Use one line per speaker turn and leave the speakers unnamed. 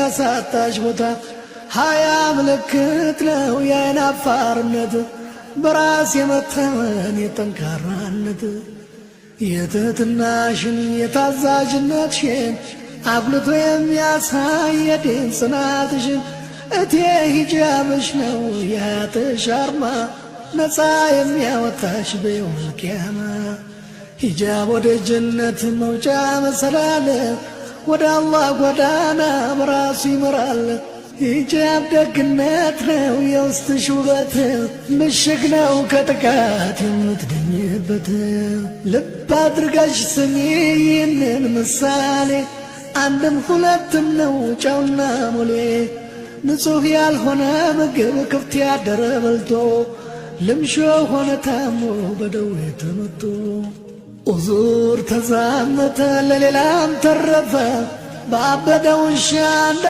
ያሳጣሽ ቦታ ሀያ ምልክት ነው የዓይን አፋርነት በራስ የመተመን የጠንካራነት የትህትናሽን የታዛዥነትሽን አጉልቶ የሚያሳይ የዲን ጽናትሽን እቴ ሂጃብሽ ነው የሀያትሽ አርማ ነፃ የሚያወጣሽ በየውመል ቂያማ ሂጃብ ወደ ጀነት መውጫ መሰላል ወደ አላህ ጎዳና በራሱ ይመራል ሂጃብ ደግነት ነው የውስጥሽ ውበት ምሽግ ነው ከጥቃት የምትድኝበት ልብ አድርገሽ ስሚ ይህንን ምሳሌ አንድም ሁለትም ነው ጨውና ሞሌ ንጹሕ ያልሆነ ምግብ ክፍት ያደረ በልቶ ልምሾ ሆነ ታሞ በደዌ ተመቶ ኡዙር ተዛመተ ለሌላም ተረፈ በአበደ ውሻ